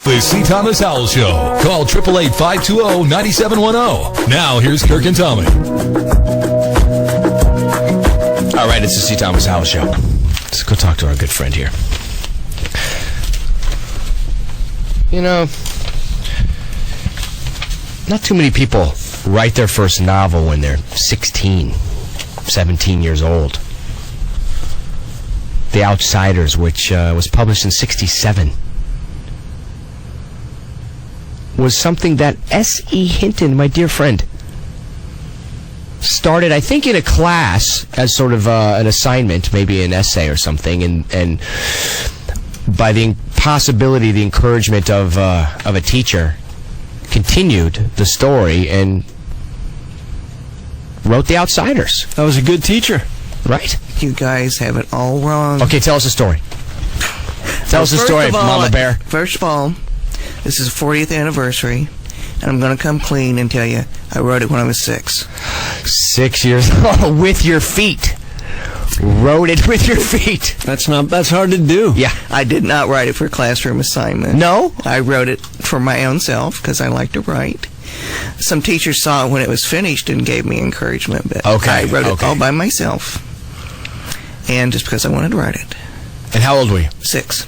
The C.Thomas Howell Show. Call 888-520-9710. Now, here's Kirk and Tommy. All right, it's the C.Thomas Howell Show. Let's go talk to our good friend here. You know, not too many people write their first novel when they're 16, 17 years old. The Outsiders, which was published in 1967, was something that S.E.Hinton, my dear friend, started, I think, in a class as sort of an assignment, maybe an essay or something, and by the possibility, the encouragement of a teacher, continued the story and wrote The Outsiders. That was a good teacher. Right? You guys have it all wrong. Okay, tell us a story. Tell us a story, Mama Bear. First of all, this is 40th anniversary, and I'm going to come clean and tell you I wrote it when I was 6. 6 years old, with your feet. Wrote it with your feet. That's hard to do. Yeah. I did not write it for a classroom assignment. No? I wrote it for my own self because I like to write. Some teachers saw it when it was finished and gave me encouragement, but I wrote it all by myself. And just because I wanted to write it. And how old were you? 6.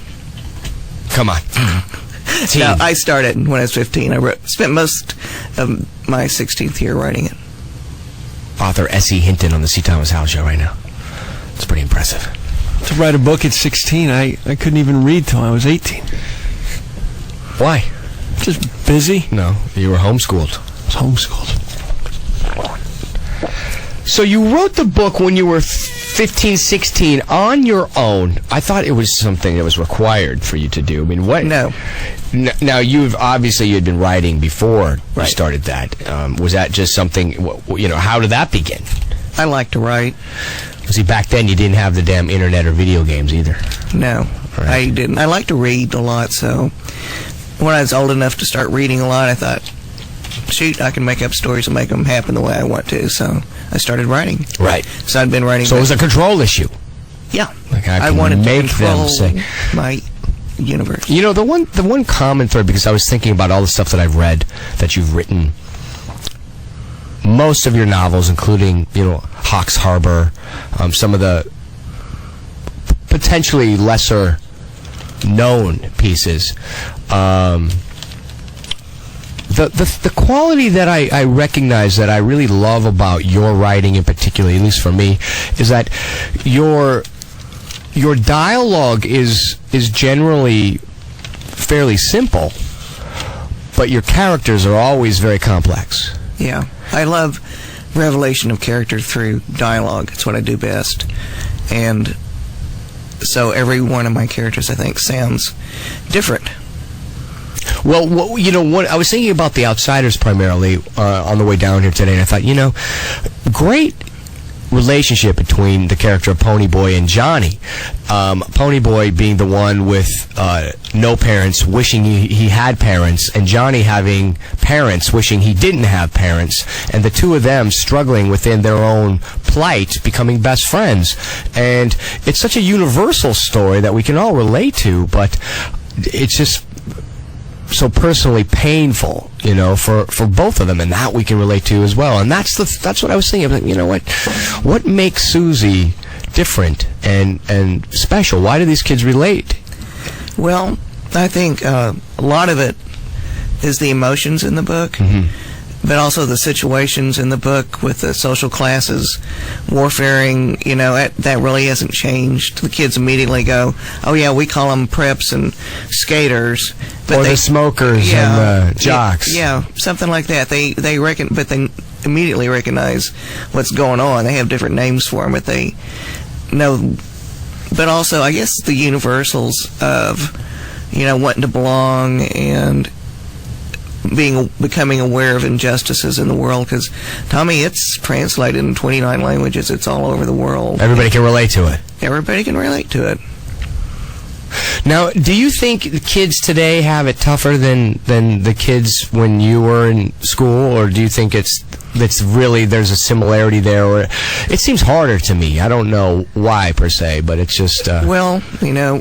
Come on. No, I started when I was 15. I spent most of my 16th year writing it. Author S.E.Hinton on the C.Thomas Howell Show right now. It's pretty impressive. To write a book at 16, I couldn't even read till I was 18. Why? Just busy. No, you were homeschooled. I was homeschooled. So you wrote the book when you were 15, 16 on your own. I thought it was something that was required for you to do. I mean, what? No. Now, you had been writing before you Right. started that. Was that just something, how did that begin? I like to write. See, back then you didn't have the damn internet or video games either. No, Right. I didn't. I like to read a lot, so when I was old enough to start reading a lot, I thought, shoot, I can make up stories and make them happen the way I want to, so I started writing. Right. So I'd been writing. So it was a control issue. Yeah. Like I wanted to make control them say my universe. You know, the one common thread, because I was thinking about all the stuff that I've read that you've written. Most of your novels, including, Hawks Harbor, some of the potentially lesser known pieces, the quality that I recognize, that I really love about your writing in particular, at least for me, is that your dialogue is generally fairly simple, but your characters are always very complex. Yeah. I love revelation of character through dialogue. It's what I do best. And so every one of my characters, I think, sounds different. Well, what I was thinking about The Outsiders primarily on the way down here today, and I thought, great relationship between the character of Ponyboy and Johnny. Ponyboy being the one with no parents, wishing he had parents, and Johnny having parents, wishing he didn't have parents, and the two of them struggling within their own plight, becoming best friends. And it's such a universal story that we can all relate to, but it's just so personally painful, for both of them, and that we can relate to as well. And that's what I was thinking. I'm like, what makes Susie different and special? Why do these kids relate? Well, I think a lot of it is the emotions in the book, but also the situations in the book with the social classes, warfaring, that really hasn't changed. The kids immediately go, oh yeah, we call them preps and skaters. But the smokers and the jocks. Yeah, something like that. They immediately recognize what's going on. They have different names for them, but they know. But also, I guess the universals of, wanting to belong and becoming aware of injustices in the world, because Tommy, it's translated in 29 languages. It's all over the world. Everybody can relate to it. Everybody can relate to it. Now, do you think the kids today have it tougher than the kids when you were in school, or do you think it's really, there's a similarity there? Or it seems harder to me. I don't know why per se, but it's just well,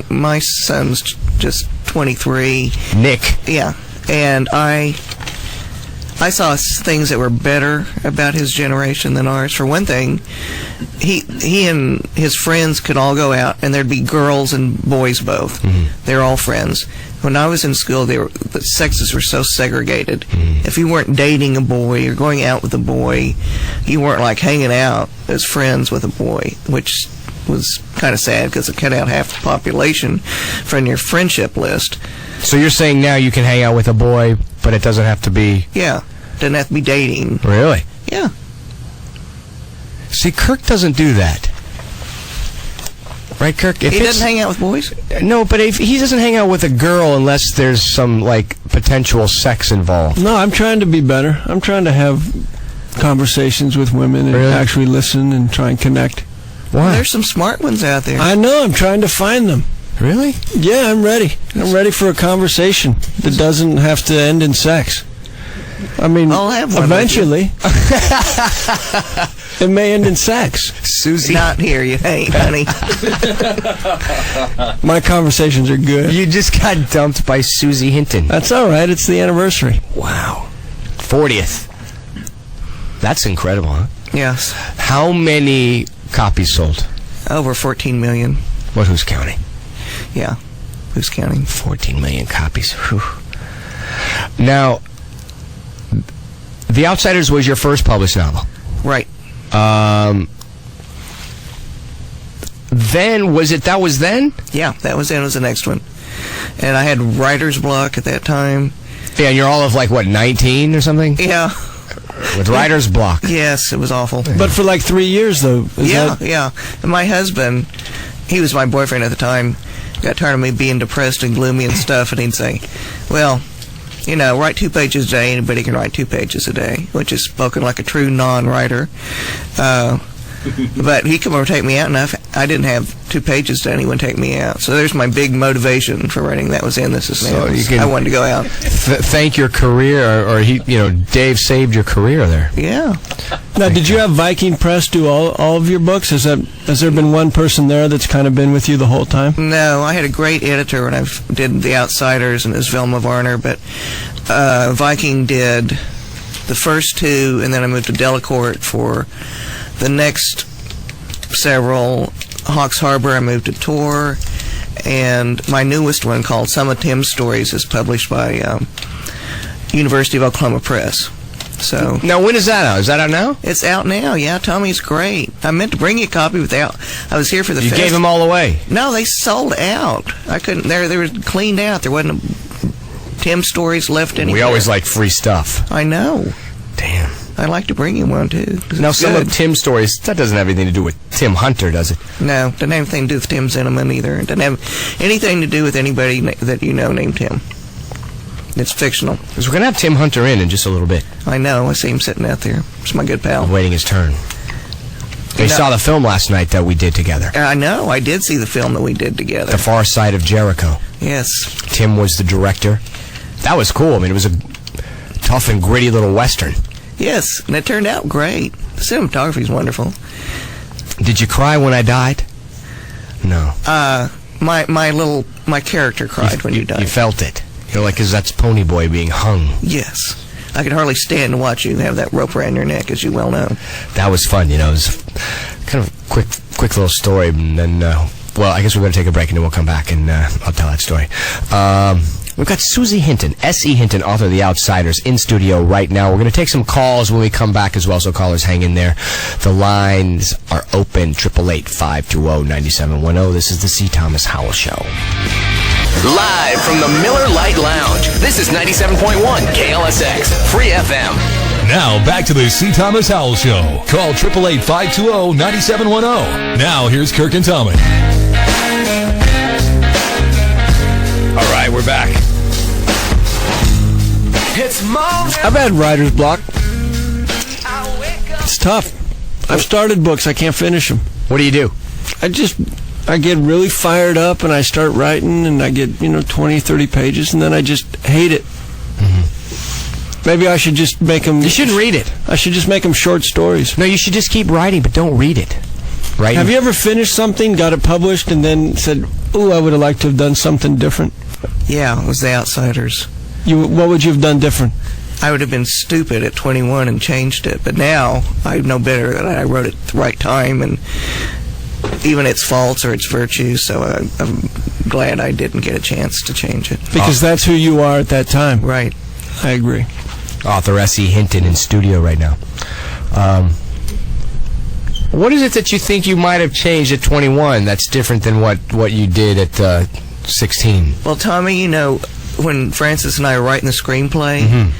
my son's just 23. Nick. Yeah, and I saw things that were better about his generation than ours. For one thing, he and his friends could all go out, and there'd be girls and boys both. They're all friends. When I was in school, the sexes were so segregated. If you weren't dating a boy or going out with a boy, you weren't like hanging out as friends with a boy, which was kind of sad because it cut out half the population from your friendship list. So you're saying now you can hang out with a boy, but it doesn't have to be... Yeah, doesn't have to be dating. Really? Yeah. See, Kirk doesn't do that. Right, Kirk? He doesn't hang out with boys? No, but if he doesn't hang out with a girl unless there's some, like, potential sex involved. No, I'm trying to be better. I'm trying to have conversations with women and actually listen and try and connect. Why? There's some smart ones out there. I know. I'm trying to find them. Really? Yeah, I'm ready. I'm ready for a conversation that doesn't have to end in sex. I mean, I'll have one eventually. It may end in sex. Susie. Not here, you ain't, honey. My conversations are good. You just got dumped by Susie Hinton. That's all right. It's the anniversary. Wow. 40th. That's incredible, huh? Yes. How many copies sold? Over 14 million. What, who's counting? Yeah. Who's counting? 14 million copies. Whew. Now, The Outsiders was your first published novel. Right. Then, that was then? Yeah, that was the next one. And I had writer's block at that time. Yeah, and you're all of, like, what, 19 or something? Yeah. With writer's block. Yes, it was awful. But for like 3 years, though. Yeah. And my husband, he was my boyfriend at the time, got tired of me being depressed and gloomy and stuff, and he'd say, well, you know, write 2 pages a day. Anybody can write 2 pages a day, which is spoken like a true non-writer. But he'd come over and take me out, and I didn't have 2 pages to anyone take me out. So there's my big motivation for writing. That was in This Is Nails. I wanted to go out. Thank your career, or Dave saved your career there. Yeah. Now, did you have Viking Press do all of your books? Has there been one person there that's kind of been with you the whole time? No, I had a great editor when I did The Outsiders, and it was Velma Varner, but Viking did the first 2, and then I moved to Delacorte for the next several. Hawks Harbor, I moved to Tor, and my newest one, called Some of Tim's Stories, is published by University of Oklahoma Press. So now, when is that out? Is that out now? It's out now. Yeah, Tommy's great. I meant to bring you a copy without. I was here for the. You gave them all away. No, they sold out. I couldn't. They were cleaned out. There wasn't Tim Stories left anywhere. We always like free stuff. I know. Damn. I'd like to bring you one, too. Now, some of Tim's stories, that doesn't have anything to do with Tim Hunter, does it? No, doesn't have anything to do with Tim Zinnemann either. It doesn't have anything to do with anybody that you know named Tim. It's fictional. Because we're going to have Tim Hunter in just a little bit. I know. I see him sitting out there. It's my good pal. Waiting his turn. They saw the film last night that we did together. I know. I did see the film that we did together. The Far Side of Jericho. Yes. Tim was the director. That was cool. I mean, it was a tough and gritty little Western. Yes, and it turned out great. The cinematography is wonderful. Did you cry when I died? No. My character cried when you died. You felt it. You're like, 'cause that's Pony Boy being hung. Yes. I could hardly stand to watch you have that rope around your neck, as you well know. That was fun, It was kind of a quick little story, and then, well, I guess we're going to take a break, and then we'll come back, and I'll tell that story. We've got Susie Hinton, S.E.Hinton, author of The Outsiders, in studio right now. We're going to take some calls when we come back as well, so callers hang in there. The lines are open, 888-520-9710. This is the C.Thomas Howell Show. Live from the Miller Lite Lounge, this is 97.1 KLSX, Free FM. Now, back to the C.Thomas Howell Show. Call 888-520-9710. Now, here's Kirk and Tommy. All right, we're back. I've had writer's block. It's tough. I've started books. I can't finish them. What do you do? I get really fired up, and I start writing, and I get, 20, 30 pages, and then I just hate it. Mm-hmm. Maybe I should just make them... You shouldn't read it. I should just make them short stories. No, you should just keep writing, but don't read it. Right? Have you ever finished something, got it published, and then said, "Ooh, I would have liked to have done something different"? Yeah, it was The Outsiders. What would you have done different? I would have been stupid at 21 and changed it, but now I know better that I wrote it at the right time, and even its faults or its virtues, so I'm glad I didn't get a chance to change it. Because that's who you are at that time. Right. I agree. Author S.E.Hinton in studio right now. What is it that you think you might have changed at 21 that's different than what you did at 16? Well, Tommy, when Francis and I were writing the screenplay,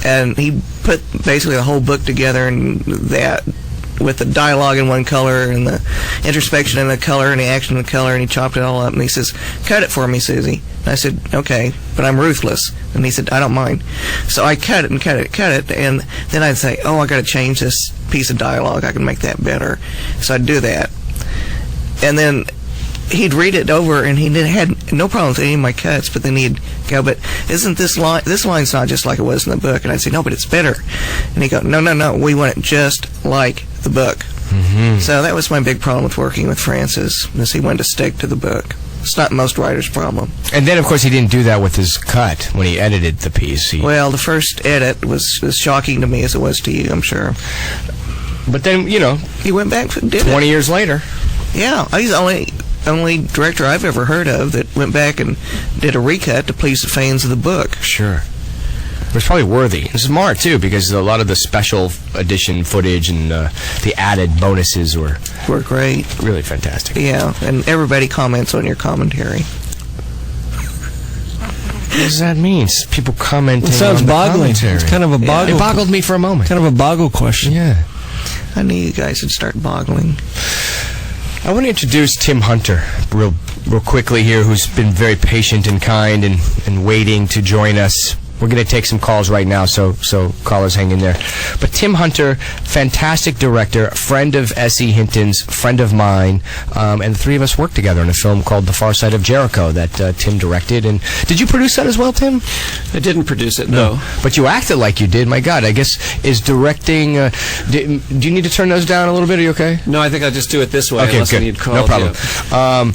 and he put basically the whole book together, and that with the dialogue in one color and the introspection in a color and the action in a color, and he chopped it all up, and he says, "Cut it for me, Susie." And I said, "Okay, but I'm ruthless." And he said, "I don't mind." So I cut it, and then I'd say, "Oh, I got to change this piece of dialogue. I can make that better." So I'd do that, and then he'd read it over, and he had no problem with any of my cuts, but then he'd go, "But isn't this line's not just like it was in the book?" And I'd say, "No, but it's better." And he'd go, No, we want it just like the book." So that was my big problem with working with Francis, is he wanted to stick to the book. It's not most writers' problem. And then, of course, he didn't do that with his cut when he edited the piece. Well, the first edit was as shocking to me as it was to you, I'm sure. But then, he went back and did 20 years later. Yeah, he's the only director I've ever heard of that went back and did a recut to please the fans of the book. Sure. It was probably worthy. It's smart, too, because a lot of the special edition footage and the added bonuses were great. Really fantastic. Yeah, and everybody comments on your commentary. What does that mean? People commenting. It sounds on the boggling. commentary. It's kind of a boggle. It boggled me for a moment. Kind of a boggle question. Yeah. I knew you guys would start boggling. I want to introduce Tim Hunter real quickly here, who's been very patient and kind and waiting to join us. We're going to take some calls right now, so callers hang in there. But Tim Hunter, fantastic director, friend of S.E.Hinton's, friend of mine, and the three of us worked together in a film called The Far Side of Jericho that Tim directed. And did you produce that as well, Tim? I didn't produce it, no. But you acted like you did. My God, I guess, is directing... do you need to turn those down a little bit? Are you okay? No, I think I'll just do it this way, okay, unless good. I need called. No problem. Yeah.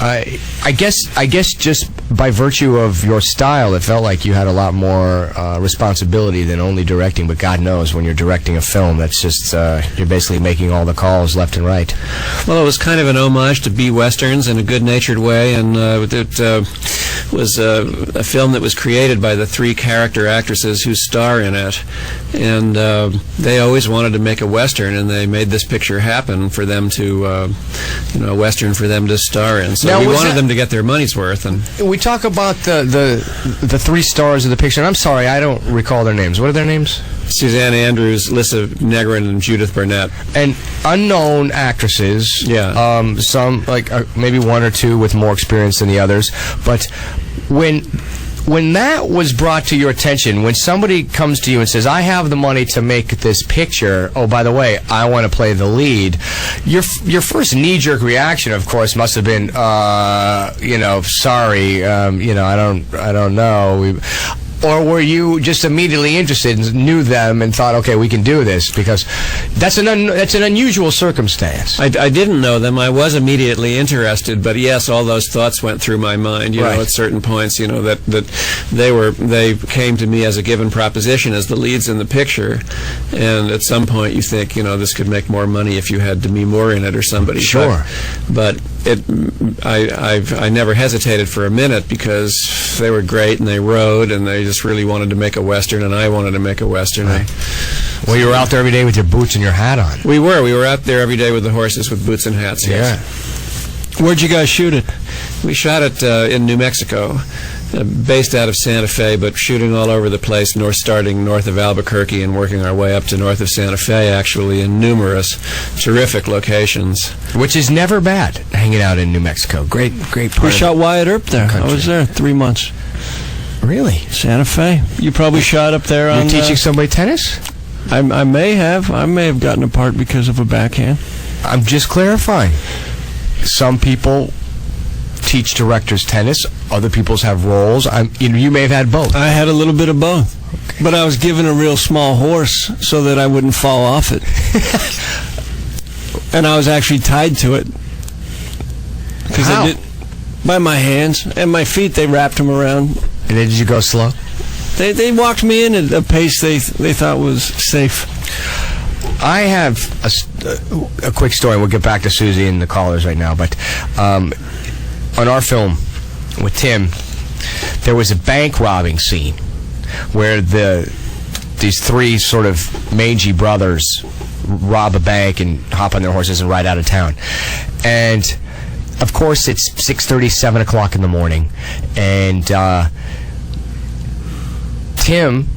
I guess just by virtue of your style, it felt like you had a lot more responsibility than only directing. But God knows, when you're directing a film, that's just you're basically making all the calls left and right. Well, it was kind of an homage to B westerns in a good-natured way, and it was a film that was created by the three character actresses who star in it, and they always wanted to make a western, and they made this picture happen for them to, a western for them to star in. So now, we wanted them to get their money's worth. And we talk about the three stars of the picture, and I'm sorry, I don't recall their names. What are their names? Suzanne Andrews, Lissa Negrin, and Judith Burnett. And unknown actresses. Yeah. Some, like maybe one or two with more experience than the others. But when that was brought to your attention, when somebody comes to you and says, "I have the money to make this picture, oh, by the way, I want to play the lead," your first knee-jerk reaction, of course, must have been, sorry, I don't know. Or were you just immediately interested and knew them and thought, okay, we can do this? Because that's an unusual circumstance. I didn't know them. I was immediately interested, but yes, all those thoughts went through my mind. Right. At certain points, that they came to me as a given proposition as the leads in the picture, and at some point you think, this could make more money if you had Demi Moore in it or somebody. Sure. But I never hesitated for a minute, because they were great and they rode and they just really wanted to make a western, and I wanted to make a western. Right. Well, you were out there every day with your boots and your hat on. We were out there every day with the horses with boots and hats. Yes. Yeah. Where'd you guys shoot it? We shot it in New Mexico, based out of Santa Fe, but shooting all over the place, starting north of Albuquerque and working our way up to north of Santa Fe, actually, in numerous terrific locations. Which is never bad, hanging out in New Mexico. Great part. We shot Wyatt Earp there. I was there 3 months. Really? Santa Fe. You probably shot up there on... You're teaching somebody tennis? I may have gotten a part because of a backhand. I'm just clarifying. Some people teach directors tennis. Other people's have roles. You may have had both. I had a little bit of both. Okay. But I was given a real small horse so that I wouldn't fall off it. And I was actually tied to it. How? by my hands and my feet. They wrapped them around. And then did you go slow? They walked me in at a pace they thought was safe. I have a quick story. We'll get back to Susie and the callers right now. But on our film with Tim, there was a bank robbing scene where these three sort of mangy brothers rob a bank and hop on their horses and ride out of town. And of course, it's 6:30, 7 o'clock in the morning, and Tim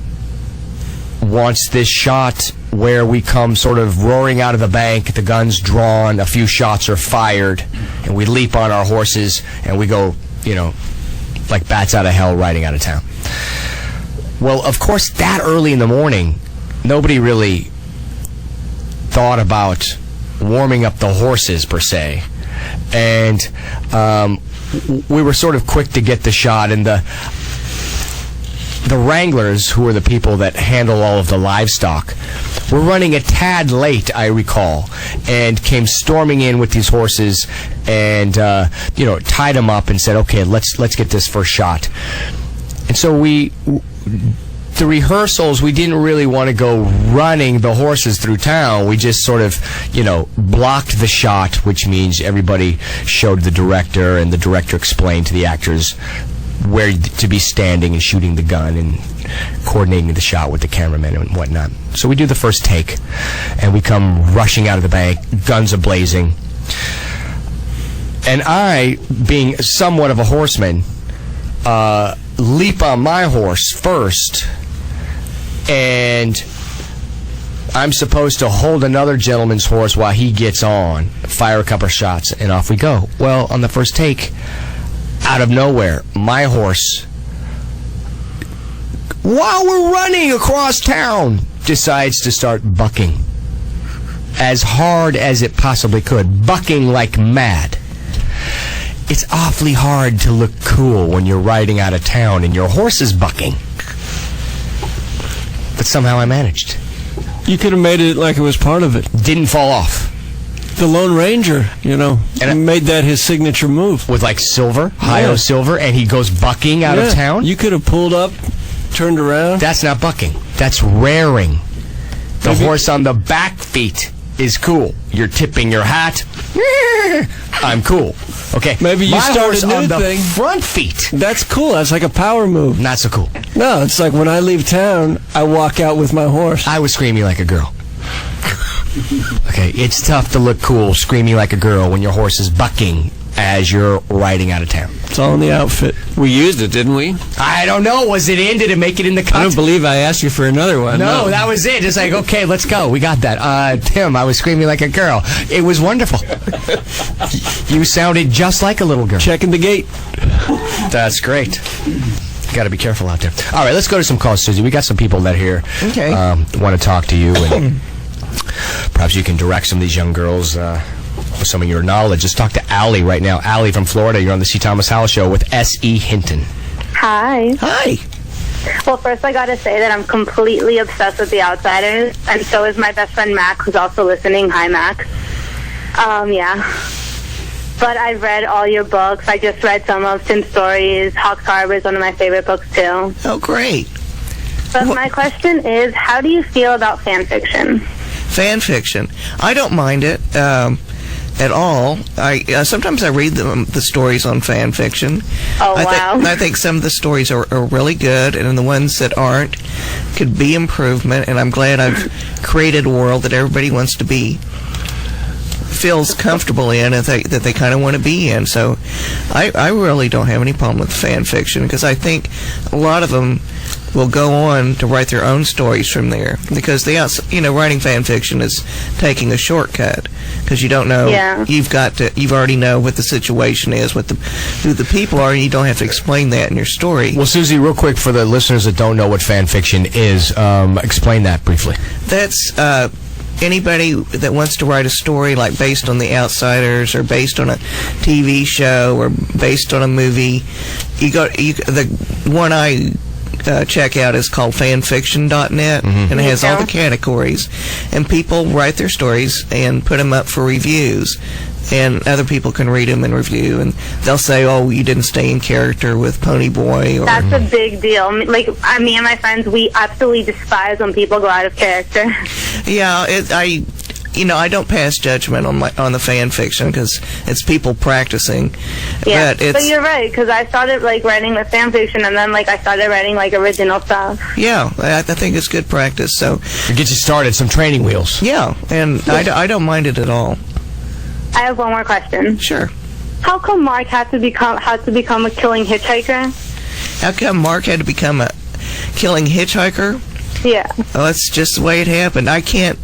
wants this shot where we come sort of roaring out of the bank, the gun's drawn, a few shots are fired, and we leap on our horses and we go, like bats out of hell riding out of town. Well, of course, that early in the morning, nobody really thought about warming up the horses per se. And we were sort of quick to get the shot, and the wranglers, who are the people that handle all of the livestock, were running a tad late, I recall, and came storming in with these horses and tied them up and said, okay, let's get this first shot. And so the rehearsals, we didn't really want to go running the horses through town. We just sort of, blocked the shot, which means everybody showed the director, and the director explained to the actors where to be standing and shooting the gun and coordinating the shot with the cameraman and whatnot. So we do the first take, and we come rushing out of the bank, guns a-blazing. And I, being somewhat of a horseman, leap on my horse first, and I'm supposed to hold another gentleman's horse while he gets on, fire a couple of shots, and off we go. Well, on the first take, out of nowhere, my horse, while we're running across town, decides to start bucking as hard as it possibly could, bucking like mad. It's awfully hard to look cool when you're riding out of town and your horse is bucking. But somehow I managed. You could have made it like it was part of it. Didn't fall off. The Lone Ranger, and made that his signature move. With like silver, high-o silver, and he goes bucking out of town? You could have pulled up, turned around. That's not bucking. That's raring. The horse on the back feet is cool. You're tipping your hat. I'm cool. Okay. Maybe you my started horse a new on the thing. front feet. That's cool. That's like a power move. Not so cool. No, it's like when I leave town, I walk out with my horse. I was screaming like a girl. Okay, it's tough to look cool screaming like a girl when your horse is bucking as you're riding out of town. It's all in the outfit. We used it, didn't we? I don't know. Was it in? Did it make it in the cut? I don't believe I asked you for another one. No, that was it. It's like, okay, let's go. We got that. Tim, I was screaming like a girl. It was wonderful. You sounded just like a little girl. Checking the gate. That's great. Got to be careful out there. All right, let's go to some calls, Susie. We got some people that here want to talk to you, and perhaps you can direct some of these young girls with some of your knowledge. Let's talk to Allie right now. Allie from Florida. You're on the C.Thomas Howell Show with S.E.Hinton. Hi. Hi. Well, first I got to say that I'm completely obsessed with The Outsiders, and so is my best friend Mac, who's also listening. Hi, Mac. Yeah. But I've read all your books. I just read some of Tim's stories. Hawks Harbor is one of my favorite books, too. Oh, great. But my question is, how do you feel about fan fiction? Fan fiction. I don't mind it at all. Sometimes I read the stories on fan fiction. Oh, wow. I think some of the stories are really good, and the ones that aren't could be improvement, and I'm glad I've created a world that everybody wants to feels comfortable in, and that they kind of want to be in. So I really don't have any problem with fan fiction, because I think a lot of them will go on to write their own stories from there, because writing fan fiction is taking a shortcut, because you don't know. Yeah. You've already know what the situation is, who the people are, and you don't have to explain that in your story. Well, Susie, real quick, for the listeners that don't know what fan fiction is, explain that briefly. That's anybody that wants to write a story like based on The Outsiders, or based on a TV show, or based on a movie. The one I check out is called fanfiction.net, and it has all the categories, and people write their stories and put them up for reviews. and other people can read them and review, and they'll say, "Oh, you didn't stay in character with Pony Boy." Or, That's a big deal. Like, me and my friends, we absolutely despise when people go out of character. Yeah, I don't pass judgment on the fan fiction because it's people practicing. Yeah, but you're right, because I started writing the fan fiction, and then I started writing original stuff. Yeah, I think it's good practice. So it gets you started, some training wheels. Yeah, and I don't mind it at all. I have one more question. Sure. How come Mark had to become a killing hitchhiker? How come Mark had to become a killing hitchhiker? Yeah. Well, that's just the way it happened. I can't.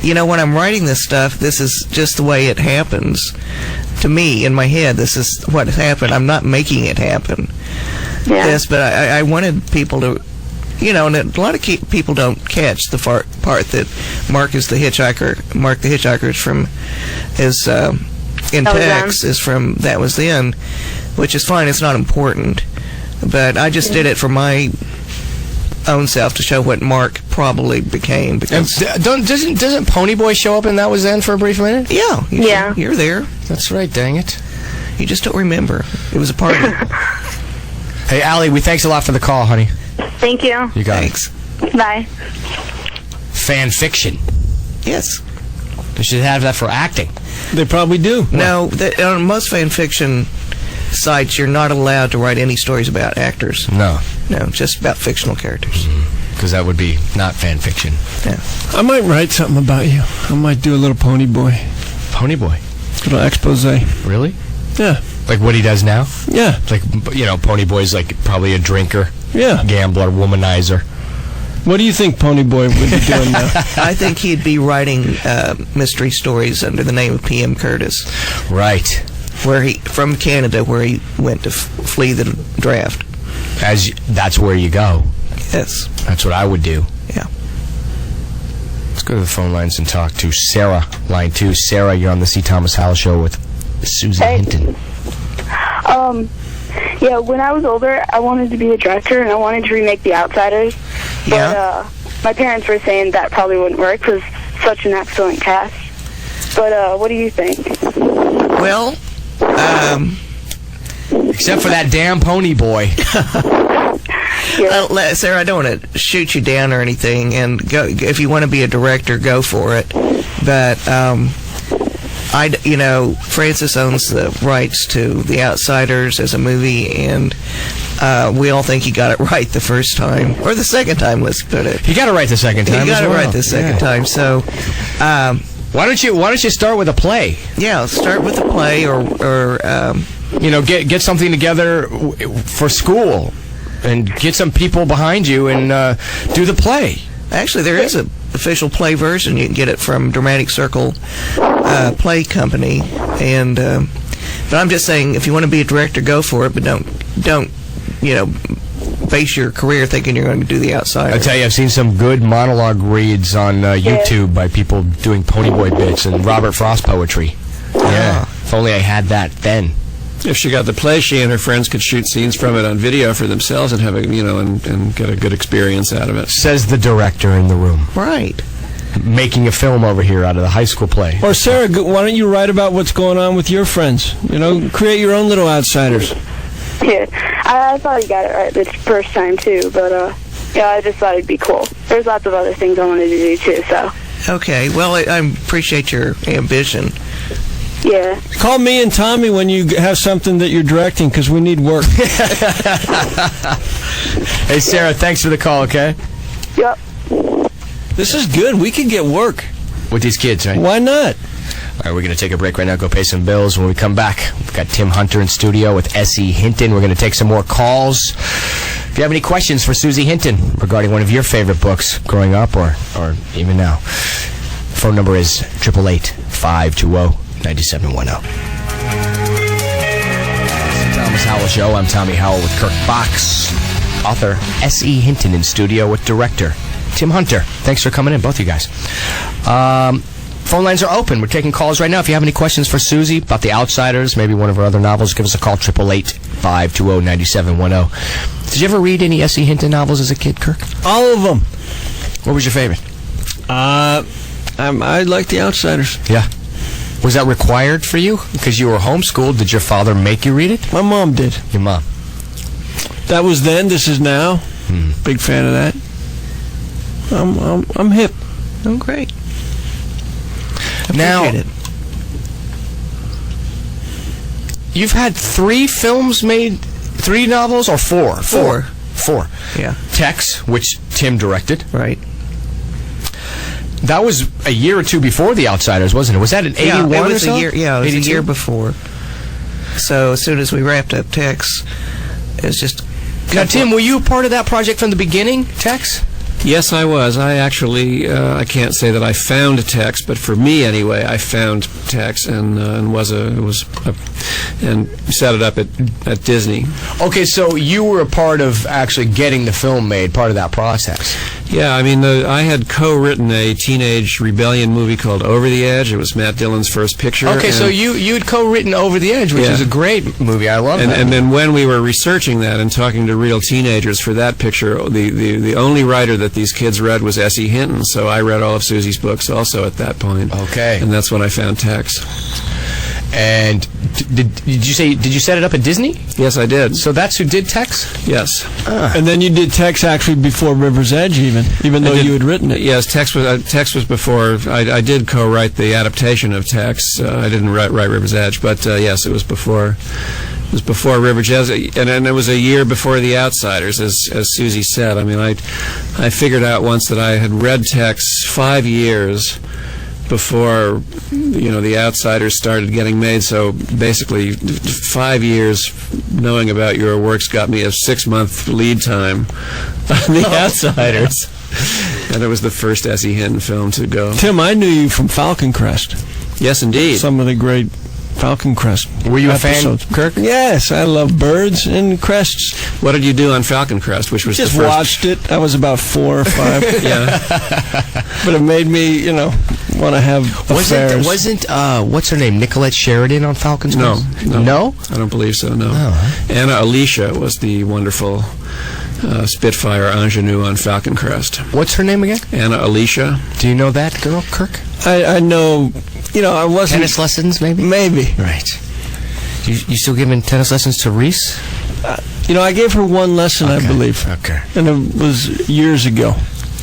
When I'm writing this stuff, this is just the way it happens. To me, in my head, this is what happened. I'm not making it happen. Yeah. Yes, but I wanted people to, and a lot of people don't catch the part that Mark is the hitchhiker. Mark the hitchhiker is in text is from That Was Then, which is fine. It's not important, but I just did it for my own self to show what Mark probably became. Because doesn't Pony Boy show up in That Was Then for a brief minute? Yeah, you're there. That's right. Dang it, you just don't remember. It was a party. Hey, Allie, thanks a lot for the call, honey. Thank you. You got Thanks. it. Bye. Fan fiction. Yes. They should have that for acting. They probably do. No, on most fan fiction sites, you're not allowed to write any stories about actors. No, just about fictional characters. Because that would be not fan fiction. Yeah. I might write something about you. I might do a little Pony Boy. Pony Boy? Little expose. Really? Yeah. Like what he does now? Yeah. Like, Pony Boy's probably a drinker. Yeah. Gambler, womanizer. What do you think Pony Boy would be doing now? I think he'd be writing mystery stories under the name of P.M. Curtis. Right. From Canada, where he went to flee the draft. That's where you go. Yes. That's what I would do. Yeah. Let's go to the phone lines and talk to Sarah, line 2. Sarah, you're on the C.Thomas Howell Show with Susie Hinton. Yeah, when I was older, I wanted to be a director, and I wanted to remake The Outsiders. Yeah. But my parents were saying that probably wouldn't work because such an excellent cast. But what do you think? Well, except for that damn Pony Boy. Yeah. Sarah, I don't want to shoot you down or anything, and go if you want to be a director, go for it. But Francis owns the rights to The Outsiders as a movie, and we all think he got it right the first time, or the second time. Let's put it. He got it right the second time. He got it right the second time. So, why don't you start with a play? Yeah, start with a play, or get something together for school, and get some people behind you and do the play. Actually, there is an official play version. You can get it from Dramatic Circle Play Company, and but I'm just saying, if you want to be a director, go for it. But don't base your career thinking you're going to do The Outsiders. I tell you, I've seen some good monologue reads on YouTube by people doing Pony Boy bits and Robert Frost poetry. Yeah, if only I had that then. If she got the play, she and her friends could shoot scenes from it on video for themselves and have and get a good experience out of it. Says the director in the room. Right. Making a film over here out of the high school play. Or Sarah, why don't you write about what's going on with your friends? Create your own little Outsiders. Yeah, I thought you got it right the first time, too, but, I just thought it'd be cool. There's lots of other things I wanted to do, too, so. Okay, well, I appreciate your ambition. Yeah. Call me and Tommy when you have something that you're directing, because we need work. Hey, Sarah, thanks for the call, okay? Yep. This is good. We could get work. With these kids, right? Why not? All right, we're going to take a break right now, go pay some bills. When we come back, we've got Tim Hunter in studio with S.E.Hinton. We're going to take some more calls. If you have any questions for Susie Hinton regarding one of your favorite books growing up or even now, phone number is 888-520-9710. Thomas Howell Show. I'm Tommy Howell with Kirk Box. Author S.E.Hinton in studio with director Tim Hunter. Thanks for coming in, both of you guys. Phone lines are open. We're taking calls right now. If you have any questions for Susie about The Outsiders, maybe one of her other novels, give us a call, 888-520-9710. Did you ever read any S.E.Hinton novels as a kid, Kirk? All of them. What was your favorite? I like The Outsiders. Yeah. Was that required for you? Because you were homeschooled. Did your father make you read it? My mom did. Your mom. That was then. This is now. Big fan of that. I'm hip. Oh, great. Now, Appreciate it. You've had 3 films made, 3 novels, or 4? 4. 4. Yeah. Tex, which Tim directed. Right. That was a year or 2 before The Outsiders, wasn't it? Was that in 81 it was or so? a year. Yeah, it was 82? a year before. So as soon as we wrapped up Tex, it was just. Now, Tim, were you a part of that project from the beginning, Tex? Yes, I was. I actually, I can't say that I found Tex, but for me anyway, I found Tex and set it up at Disney. Okay, so you were a part of actually getting the film made, part of that process. Yeah, I mean, I had co-written a teenage rebellion movie called Over the Edge. It was Matt Dillon's first picture. Okay, so you'd co-written Over the Edge, which is a great movie. I love that. And then when we were researching that and talking to real teenagers for that picture, the only writer that these kids read was S.E.Hinton, so I read all of Susie's books also at that point. Okay. And that's when I found Tex. And did you set it up at Disney? Yes, I did. So that's who did Tex? Yes. And then you did Tex actually before River's Edge, even though you had written it. Yes, Tex was before. I did co-write the adaptation of Tex. I didn't write River's Edge, but yes, it was before. It was before River's Edge, and it was a year before The Outsiders, as Susie said. I mean, I figured out once that I had read Tex 5 years before, The Outsiders started getting made. So basically, 5 years knowing about your works got me a 6-month lead time on The Outsiders. And it was the first S.E.Hinton film to go. Tim, I knew you from Falcon Crest. Yes, indeed. Some of the great Falcon Crest. Were you episodes. A fan, Kirk? Yes, I love birds and crests. What did you do on Falcon Crest, which was Just the first? watched it. I was about 4 or 5. Yeah. But it made me, want to have affairs. Wasn't what's her name, Nicolette Sheridan on Falcon's Crest? No? I don't believe so, no. Oh. Anna Alicia was the wonderful Spitfire ingenue on Falcon Crest. What's her name again? Anna Alicia. Do you know that girl, Kirk? I know, I wasn't... Tennis lessons, maybe? Maybe. Right. You still giving tennis lessons to Reese? I gave her 1 lesson, I believe. Okay. And it was years ago.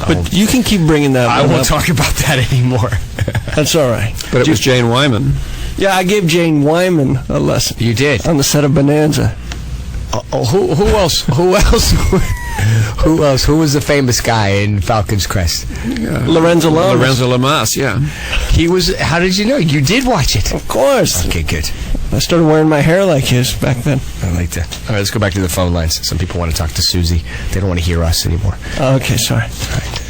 But you can keep bringing that I one won't up. talk about that anymore. That's all right. But it was Jane Wyman. Yeah, I gave Jane Wyman a lesson. You did? On the set of Bonanza. Who else? Who else? Who else? Who was the famous guy in Falcon's Crest? Lorenzo Lamas. Lorenzo Lamas, yeah. He was... How did you know? You did watch it. Of course. Okay, good. I started wearing my hair like his back then. I like that. All right, let's go back to the phone lines. Some people want to talk to Susie. They don't want to hear us anymore. Okay, sorry. All right.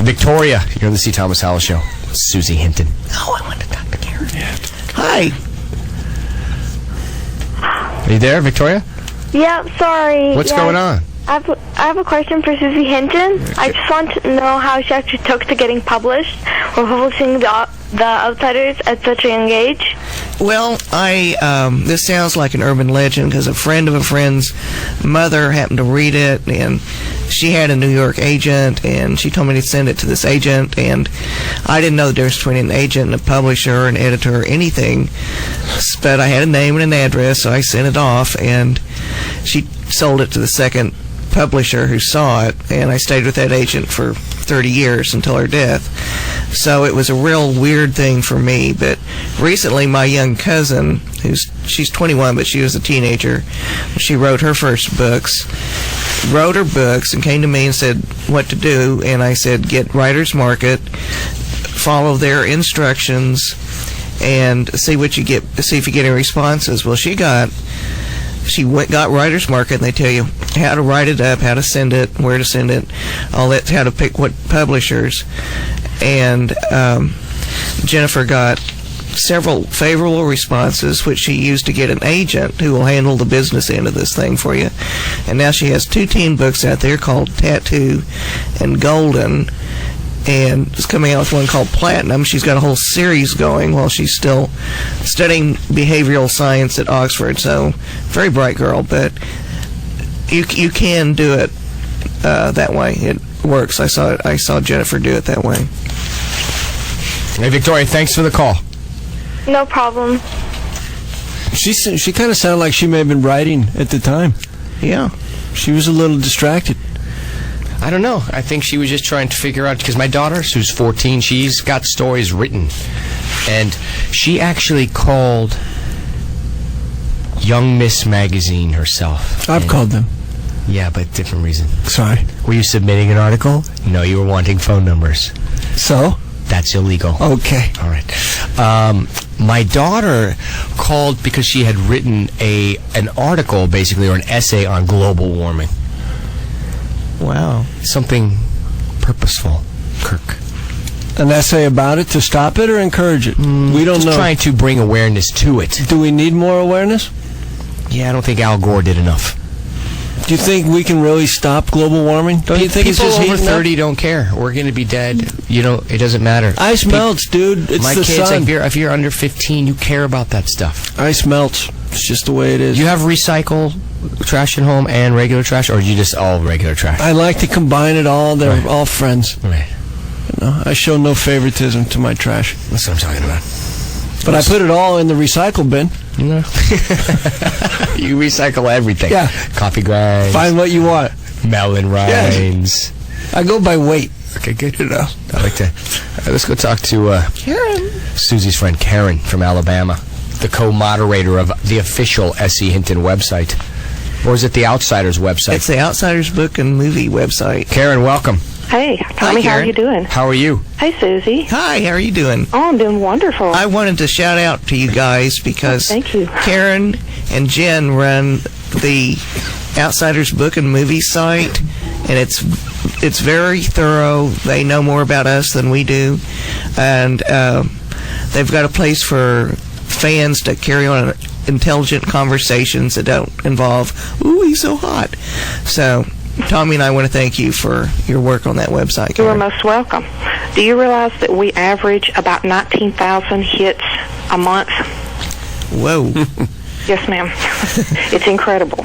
Victoria, you're on the C.Thomas Howell Show. Susie Hinton. Oh, I want to talk to Karen. Yeah. Hi. Are you there, Victoria? Yeah, sorry. What's going on? I have a question for Susie Hinton. I just want to know how she actually took to getting published or publishing the Outsiders at such a young age. Well, this sounds like an urban legend because a friend of a friend's mother happened to read it, and she had a New York agent, and she told me to send it to this agent, and I didn't know the difference between an agent and a publisher, an editor, or anything, but I had a name and an address, so I sent it off, and she sold it to the second publisher who saw it, and I stayed with that agent for 30 years until her death. So it was a real weird thing for me. But recently my young cousin, she's 21 but she was a teenager, she wrote her first books, wrote her books and came to me and said what to do, and I said get Writer's Market, follow their instructions and see what you get, see if you get any responses. Well, she got Writer's Market, and they tell you how to write it up, how to send it, where to send it, all that, how to pick what publishers. And Jennifer got several favorable responses, which she used to get an agent who will handle the business end of this thing for you. And now she has 2 teen books out there called Tattoo and Golden, and it's coming out with one called Platinum. She's got a whole series going while she's still studying behavioral science at Oxford. So, very bright girl, but you can do it that way. It works. I saw Jennifer do it that way. Hey, Victoria, thanks for the call. No problem. She kind of sounded like she may have been writing at the time. Yeah. She was a little distracted. I don't know. I think she was just trying to figure out, because my daughter, who's 14, she's got stories written. And she actually called Young Miss Magazine herself. I've called them. Yeah, but different reason. Sorry. Were you submitting an article? No, you were wanting phone numbers. So? That's illegal. Okay. All right. My daughter called because she had written an article, basically, or an essay on global warming. Wow. Something purposeful, Kirk. An essay about it to stop it or encourage it? We don't Just know. trying to bring awareness to it. Do we need more awareness? Yeah, I don't think Al Gore did enough. Do you think we can really stop global warming? Don't you think it's People just over heating 30 up? don't care. We're going to be dead. You know, it doesn't matter. Ice melts, dude. It's My the kids, sun. if you're under 15, you care about that stuff. Ice melts. It's just the way it is. Do you have recycle trash at home and regular trash, or are you just all regular trash? I like to combine it all. They're all friends. Right. You know, I show no favoritism to my trash. That's what I'm talking about. But I put it all in the recycle bin. No. You recycle everything. Yeah. Coffee grinds. Find what you want. Melon rinds. I go by weight. Okay, good to know. I like to. All right, let's go talk to Karen. Susie's friend Karen from Alabama, the co-moderator of the official S.E.Hinton website. Or is it the Outsiders website? It's the Outsiders Book and Movie website. Karen, welcome. Hey, Tommy, how are Karen. you doing? How are you? Hey, Susie. Hi, how are you doing? Oh, I'm doing wonderful. I wanted to shout out to you guys because thank you. Karen and Jen run the Outsiders Book and Movie site, and it's very thorough. They know more about us than we do, and they've got a place for fans to carry on intelligent conversations that don't involve, ooh, he's so hot. So Tommy and I want to thank you for your work on that website, You are Karen. most welcome. Do you realize that we average about 19,000 hits a month? Whoa. Yes, ma'am. It's incredible.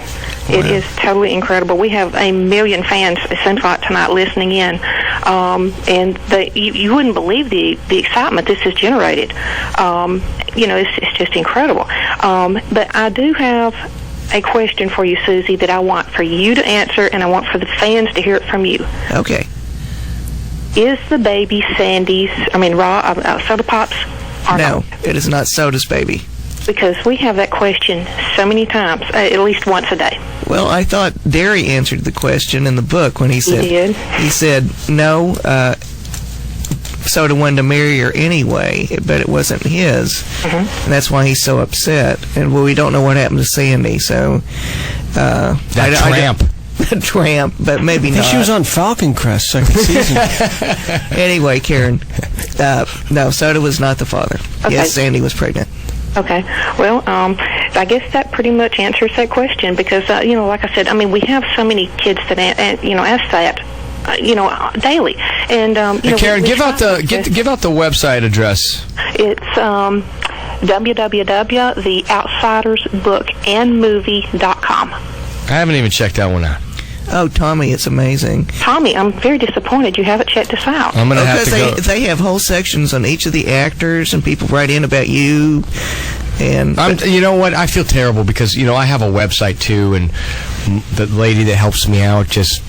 It is totally incredible. We have 1 million fans, it seems like, tonight listening in. And you wouldn't believe the excitement this has generated. It's just incredible. But I do have a question for you, Susie, that I want for you to answer, and I want for the fans to hear it from you. Okay. Is the baby Sandy's, Soda Pops? Or No, not? it is not Soda's baby. Because we have that question so many times, at least once a day. Well, I thought Derry answered the question in the book when he said, did? He said, no, Soda wanted to marry her anyway, but it wasn't his. And that's why he's so upset. And, well, we don't know what happened to Sandy, so... Tramp. Tramp, but maybe I not. think she was on Falcon Crest second season. Anyway, Karen, no, Soda was not the father. Okay. Yes, Sandy was pregnant. Okay. Well, I guess that pretty much answers that question because, like I said, we have so many kids that, ask that, daily. And, Karen, give out the website address. It's www.theoutsidersbookandmovie.com. I haven't even checked that one out. Oh, Tommy, it's amazing. Tommy, I'm very disappointed you haven't checked us out. I'm going to have to go. They have whole sections on each of the actors, and people write in about you. And you know what? I feel terrible because, I have a website too, and the lady that helps me out just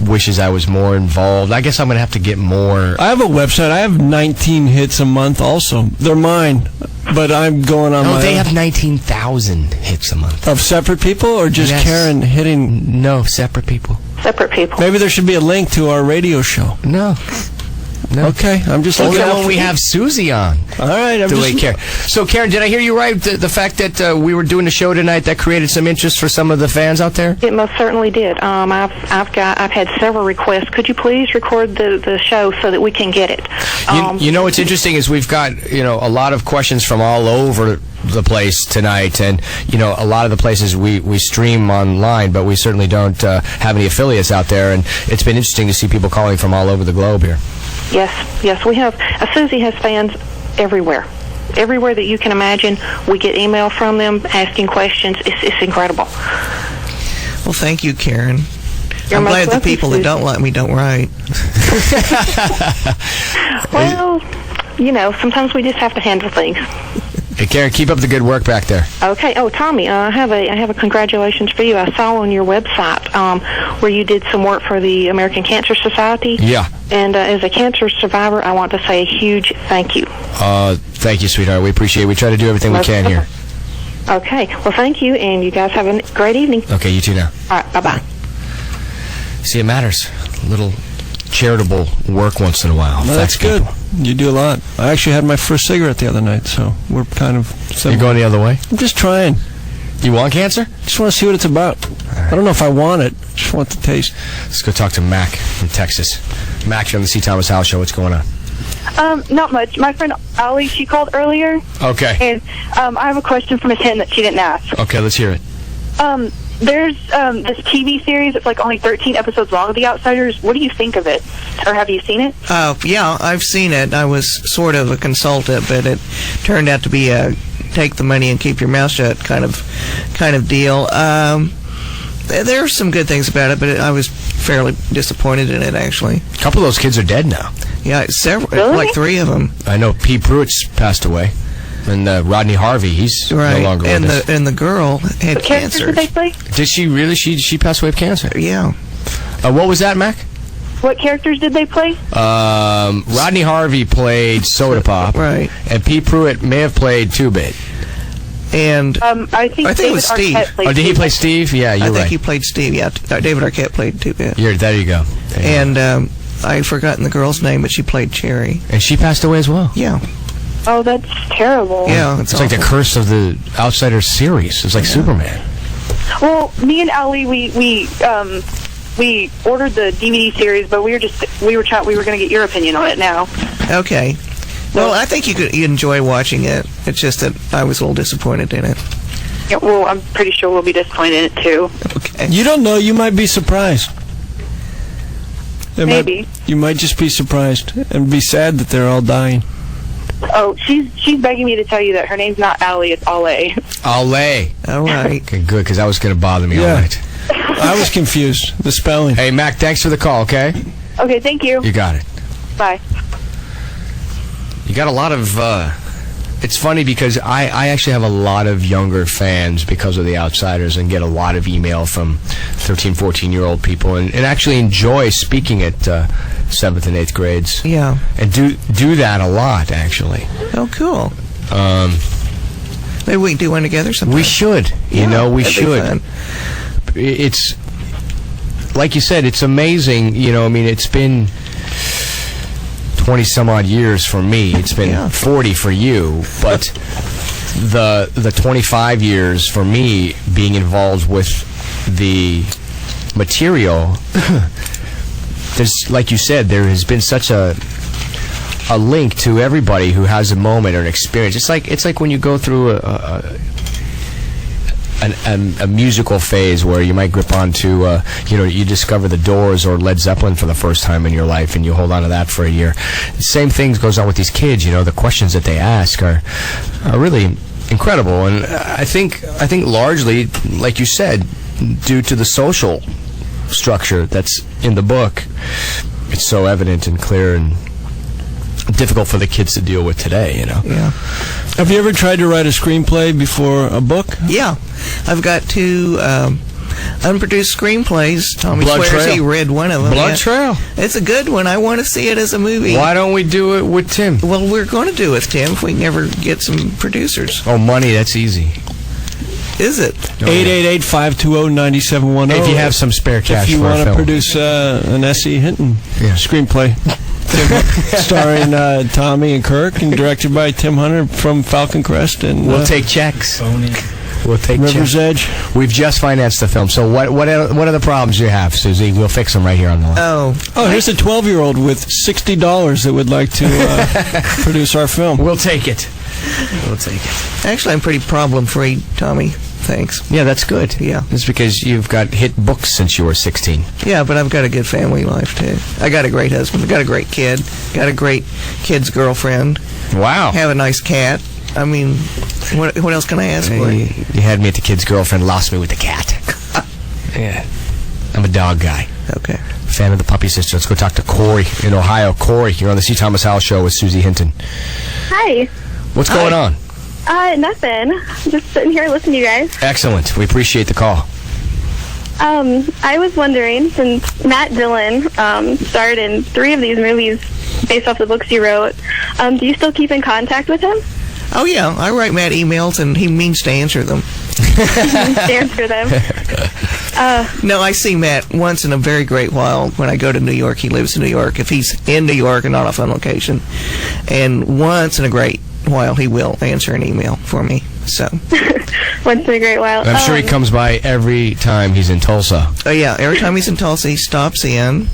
wishes I was more involved. I guess I'm going to have to get more. I have a website. I have 19 hits a month also. They're mine, but I'm going on my they own. have 19,000 hits a month. Of separate people or just Yes. Karen hitting? No, separate people. Separate people. Maybe there should be a link to our radio show. No. Okay, I'm just Only looking out when for we you. have Susie on. All right, I'm The just... way Karen. So, Karen, did I hear you right? The fact that we were doing the show tonight, that created some interest for some of the fans out there? It most certainly did. I've had several requests. Could you please record the show so that we can get it? You know what's interesting is we've got a lot of questions from all over the place tonight, and a lot of the places we stream online, but we certainly don't have any affiliates out there, and it's been interesting to see people calling from all over the globe here. Yes, we have. Susie has fans everywhere. Everywhere that you can imagine, we get email from them asking questions. It's incredible. well, thank you, Karen. You're I'm most glad the welcome, people that Susie. don't like me don't write. Well, sometimes we just have to handle things. Hey, Karen, keep up the good work back there. Okay. Oh, Tommy, I have a congratulations for you. I saw on your website where you did some work for the American Cancer Society. Yeah. And as a cancer survivor, I want to say a huge thank you. Thank you, sweetheart. We appreciate it. We try to do everything we can here. Okay. Well, thank you, and you guys have a great evening. Okay, you too now. All right. Bye-bye. See, it matters. A little charitable work once in a while. No, that's good. You do a lot. I actually had my first cigarette the other night, so we're kind of similar. You're going the other way? I'm just trying. You want cancer? Just want to see what it's about. Right. I don't know if I want it. Just want the taste. Let's go talk to Mac from Texas. Mac, you're on the C.Thomas Howell Show. What's going on? Not much. My friend Allie, she called earlier. Okay. And I have a question for Miss Hinton that she didn't ask. Okay, let's hear it. There's this TV series. It's like only 13 episodes long, The Outsiders. What do you think of it? Or have you seen it? Yeah, I've seen it. I was sort of a consultant, but it turned out to be a take the money and keep your mouth shut kind of deal. There are some good things about it, but I was fairly disappointed in it, actually. A couple of those kids are dead now. Yeah, several, really? like 3 of them. I know Pete Pruitt's passed away. And Rodney Harvey, he's no longer with us. And the girl had what cancer. Did they play? Did she really? She passed away of cancer? Yeah. What was that, Mac? What characters did they play? Rodney Harvey played Soda Pop. Right. And Pete Pruitt may have played 2-Bit. And I think it was Steve. Oh, did he play Steve? Yeah, you're right. I think he played Steve, yeah. David Arquette played 2-Bit. There you go. And I've forgotten the girl's name, but she played Cherry. And she passed away as well? Yeah. Oh, that's terrible. Yeah, it's like the curse of the Outsiders series. It's like Superman. Well, me and Allie, we ordered the DVD series, but we were going to get your opinion on it now. Okay. Well, I think you enjoy watching it. It's just that I was a little disappointed in it. Yeah, well, I'm pretty sure we'll be disappointed in it too. Okay. You don't know. You might be surprised. Maybe. You might just be surprised and be sad that they're all dying. Oh, she's begging me to tell you that her name's not Allie, it's Ale. Ale. All right. Okay, good, because that was going to bother me all night. I was confused. The spelling. Hey, Mac, thanks for the call, okay? Okay, thank you. You got it. Bye. You got a lot of... it's funny because I actually have a lot of younger fans because of The Outsiders and get a lot of email from 13, 14-year-old people and actually enjoy speaking at 7th and 8th grades. Yeah. And do that a lot, actually. Oh, cool. Maybe we can do one together sometime. We should. We should. It's... Like you said, it's amazing. It's been 20-some-odd years for me. It's been 40 for you. But the 25 years for me being involved with the material... There's, like you said, there has been such a link to everybody who has a moment or an experience. It's like when you go through a musical phase where you might grip onto, you discover the Doors or Led Zeppelin for the first time in your life, and you hold on to that for a year. The same thing goes on with these kids. The questions that they ask are really incredible, and I think largely, like you said, due to the social structure that's in the book, it's so evident and clear and difficult for the kids to deal with today, Yeah. Have you ever tried to write a screenplay before a book? Yeah. I've got 2 unproduced screenplays. Tommy Blood swears Trail. he read one of them. Blood Trail. It's a good one. I want to see it as a movie. Why don't we do it with Tim? Well, we're going to do it with Tim if we can ever get some producers. Oh, money, that's easy. Is it? 888-520-9710. If you have some spare cash if you for a want to film. produce an S.E.Hinton screenplay. Starring Tommy and Kirk and directed by Tim Hunter from Falcon Crest. And we'll take checks. We'll take River's checks. Edge. We've just financed the film. So what are the problems you have, Susie? We'll fix them right here on the line. Oh, here's a 12-year-old with $60 that would like to produce our film. We'll take it. We'll take it. Actually, I'm pretty problem-free, Tommy. Thanks. Yeah, that's good. Yeah. It's because you've got hit books since you were 16. Yeah, but I've got a good family life, too. I got a great husband. I got a great kid. Got a great kid's girlfriend. Wow. Have a nice cat. I mean, what else can I ask for? You had me at the kid's girlfriend, lost me with the cat. Yeah. I'm a dog guy. Okay. Fan of the puppy sister. Let's go talk to Corey in Ohio. Corey, you're on the C.Thomas Howell Show with C.Hinton. Hi. What's going on? Nothing. Just sitting here listening to you guys. Excellent. We appreciate the call. I was wondering, since Matt Dillon starred in 3 of these movies based off the books you wrote, do you still keep in contact with him? Oh, yeah. I write Matt emails, and he means to answer them. Answer them. No, I see Matt once in a very great while when I go to New York. He lives in New York. If he's in New York and not off on location. And once in a great while, he will answer an email for me. So once in a great while. I'm sure he comes by every time he's in Tulsa. Oh, yeah. Every time he's in Tulsa, he stops in.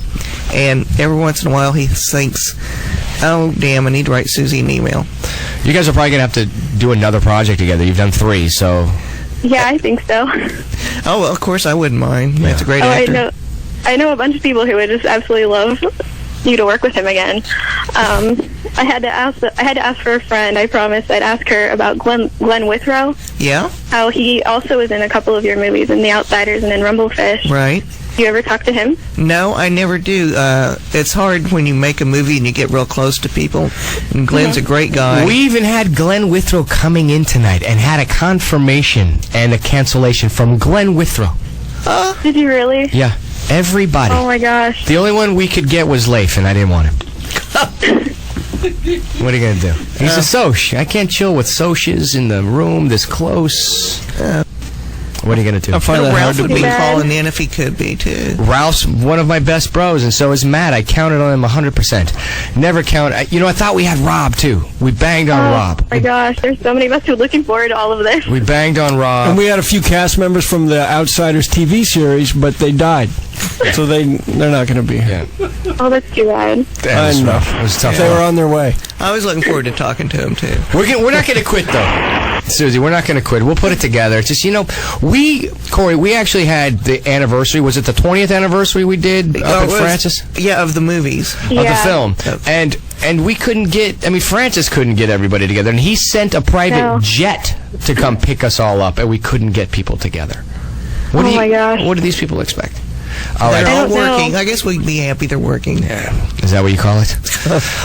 And every once in a while, he thinks, oh, damn, I need to write Susie an email. You guys are probably going to have to do another project together. You've done 3, so... Yeah, I think so. Oh, well, of course, I wouldn't mind. Matt's a great actor. I know a bunch of people who would just absolutely love you to work with him again. I had to ask for a friend. I promised I'd ask her about Glenn Withrow. Yeah? How he also was in a couple of your movies, in The Outsiders and in Rumblefish. Right. You ever talk to him? No, I never do. It's hard when you make a movie and you get real close to people. And Glenn's a great guy. We even had Glenn Withrow coming in tonight and had a confirmation and a cancellation from Glenn Withrow. Did you really? Yeah, everybody. Oh my gosh. The only one we could get was Leif, and I didn't want him. What are you going to do? He's a Soch. I can't chill with Soches in the room this close. What are you going to do? I find that Ralph would be calling in if he could be, too. Ralph's one of my best bros, and so is Matt. I counted on him 100%. Never count. I thought we had Rob, too. We banged on Rob. Oh, my gosh. There's so many of us who are looking forward to all of this. We banged on Rob. And we had a few cast members from the Outsiders TV series, but they died. So they're not going to be here. Yeah. Oh, that's too bad. That was rough. It was tough. They were on their way. I was looking forward to talking to him, too. We're not going to quit, though. Susie, we're not going to quit. We'll put it together. It's just, Corey, we actually had the anniversary. Was it the 20th anniversary we did up at Francis? Yeah, of the movies. Of the film. And we couldn't get, Francis couldn't get everybody together. And he sent a private jet to come pick us all up, and we couldn't get people together. My gosh. What do these people expect? They're all working. I guess we'd be happy they're working. Yeah. Is that what you call it?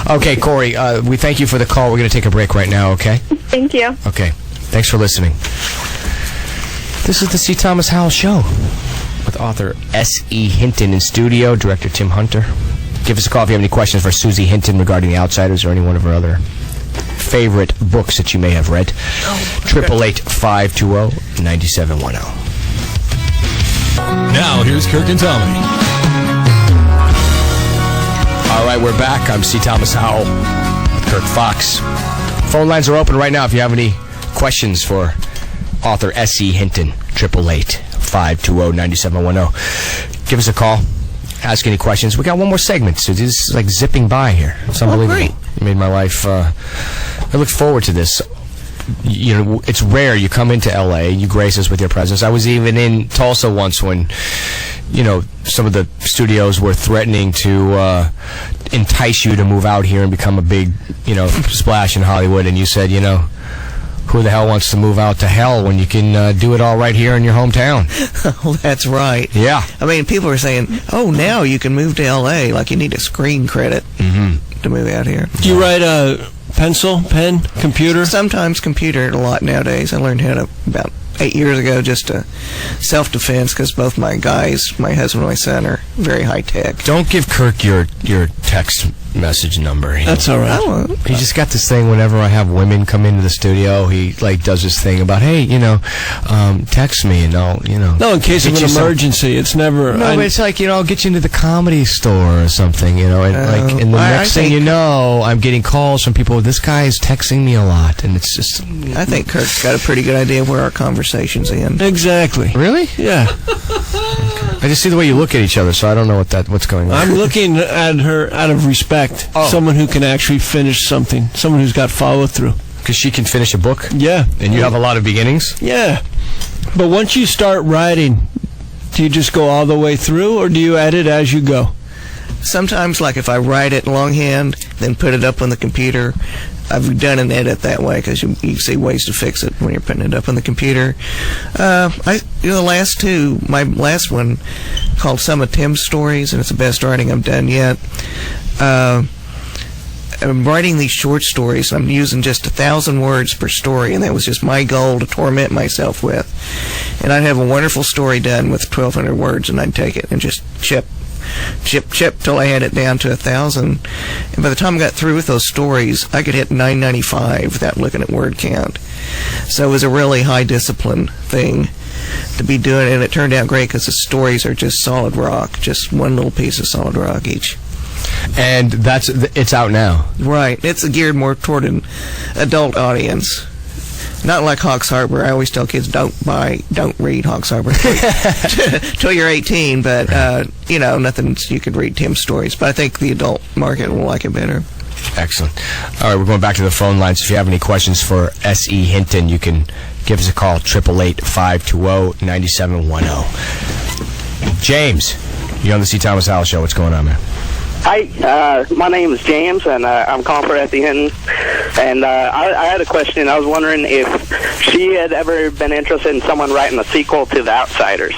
Okay, Corey, we thank you for the call. We're going to take a break right now, okay? Thank you. Okay. Thanks for listening. This is the C.Thomas Howell Show with author S.E.Hinton in studio, director Tim Hunter. Give us a call if you have any questions for Susie Hinton regarding The Outsiders or any one of her other favorite books that you may have read. 888-520-9710. Now, here's Kirk and Tommy. All right, we're back. I'm C.Thomas Howell with Kirk Fox. Phone lines are open right now if you have any questions for author S.E.Hinton. 888-520-9710. Give us a call. Ask any questions. We got one more segment, so this is like zipping by here. It's unbelievable. Great. You made my life... I look forward to this. It's rare. You come into L.A., you grace us with your presence. I was even in Tulsa once when, some of the studios were threatening to entice you to move out here and become a big, splash in Hollywood. And you said, who the hell wants to move out to hell when you can do it all right here in your hometown? Oh, that's right. Yeah. People are saying, oh, now you can move to L.A. like you need a screen credit to move out here. Do you write pencil, pen, computer? Sometimes computer a lot nowadays. I learned how to about 8 years ago, just self-defense, because both my guys, my husband and my son, are very high-tech. Don't give Kirk your text message number. That's all right. He just got this thing whenever I have women come into the studio, he does this thing about, hey, text me and I'll, No, in case of an emergency, it's never... No, but it's like, I'll get you into the comedy store or something, and the next thing you know, I'm getting calls from people, this guy is texting me a lot, and it's just... I think Kirk's got a pretty good idea of where our conversations end. Exactly. Really? Yeah. I just see the way you look at each other, so I don't know what's going on. I'm looking at her out of respect. Someone who can actually finish something. Someone who's got follow-through. Because she can finish a book? Yeah. And you have a lot of beginnings? Yeah. But once you start writing, do you just go all the way through, or do you edit as you go? Sometimes, like if I write it longhand, then put it up on the computer, I've done an edit that way because you see ways to fix it when you're putting it up on the computer. The last two, my last one called Some of Tim's Stories, and it's the best writing I've done yet. I'm writing these short stories, and I'm using just 1,000 words per story, and that was just my goal to torment myself with. And I'd have a wonderful story done with 1,200 words, and I'd take it and just chip till I had it down to 1,000. And by the time I got through with those stories, I could hit 995 without looking at word count. So it was a really high discipline thing to be doing, and it turned out great because the stories are just solid rock, just one little piece of solid rock each. And it's out now. Right. It's geared more toward an adult audience. Not like Hawks Harbor. I always tell kids don't read Hawks Harbor till you're 18, but nothing you could read Tim's stories. But I think the adult market will like it better. Excellent. All right, we're going back to the phone lines. If you have any questions for S.E.Hinton, you can give us a call, 888-520-9710. James, you're on the C.Thomas Howell Show. What's going on, man? Hi, my name is James, and I'm calling for S.E.Hinton. And I had a question. I was wondering if she had ever been interested in someone writing a sequel to The Outsiders.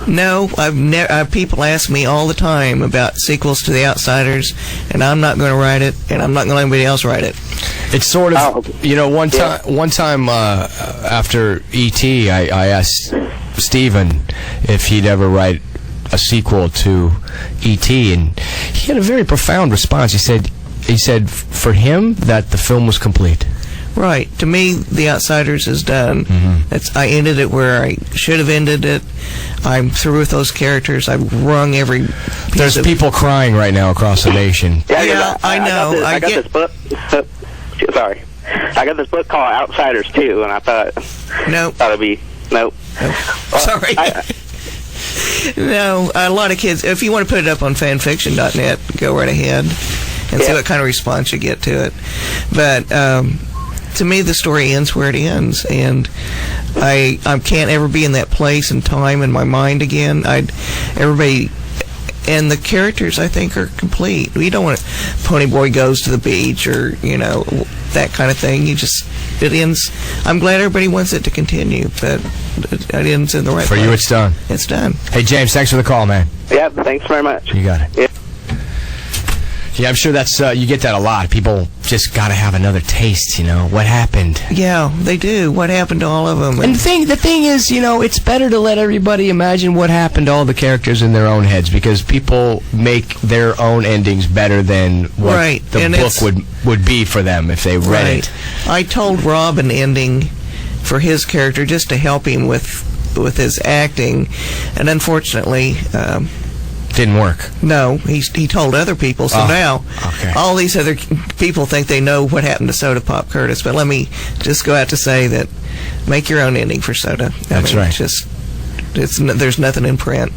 No, I've never. People ask me all the time about sequels to The Outsiders, and I'm not going to write it, and I'm not going to let anybody else write it. It's sort of, one time after E.T., I asked Stephen if he'd ever write a sequel to E.T., and he had a very profound response. He said for him that the film was complete. Right. To me, The Outsiders is done. Mm-hmm. I ended it where I should have ended it. I'm through with those characters. I've wrung every piece. There's people crying right now across the nation. Yeah, I know. I got this book. Sorry. I got this book called Outsiders, too, and I thought... Nope. Thought it'd be... Nope. Sorry. No, a lot of kids, if you want to put it up on fanfiction.net, go right ahead and see what kind of response you get to it. But to me, the story ends where it ends, and I can't ever be in that place and time in my mind again. Everybody... And the characters, I think, are complete. You don't want Ponyboy goes to the beach or, that kind of thing. It ends. I'm glad everybody wants it to continue, but it ends in the right place. For you, it's done. It's done. Hey, James, thanks for the call, man. Yeah, thanks very much. You got it. Yeah. Yeah, I'm sure that's you get that a lot. People just got to have another taste, What happened? Yeah, they do. What happened to all of them? And the thing is, it's better to let everybody imagine what happened to all the characters in their own heads, because people make their own endings better than what the book would be for them if they read it. I told Rob an ending for his character just to help him with his acting, and unfortunately... didn't work. No, he told other people. So now, all these other people think they know what happened to Soda Pop Curtis. But let me just go out to say that make your own ending for Soda. That's right. There's nothing in print.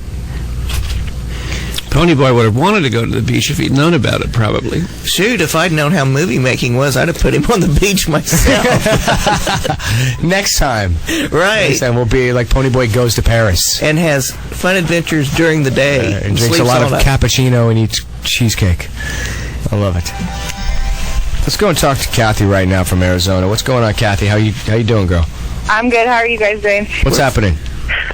Ponyboy would have wanted to go to the beach if he'd known about it, probably. Shoot, if I'd known how movie making was, I'd have put him on the beach myself. Next time. Right. Next time we'll be like Ponyboy Goes to Paris. And has fun adventures during the day. And drinks a lot of cappuccino and eats cheesecake. I love it. Let's go and talk to Kathy right now from Arizona. What's going on, Kathy? How you doing, girl? I'm good. How are you guys doing? What's happening?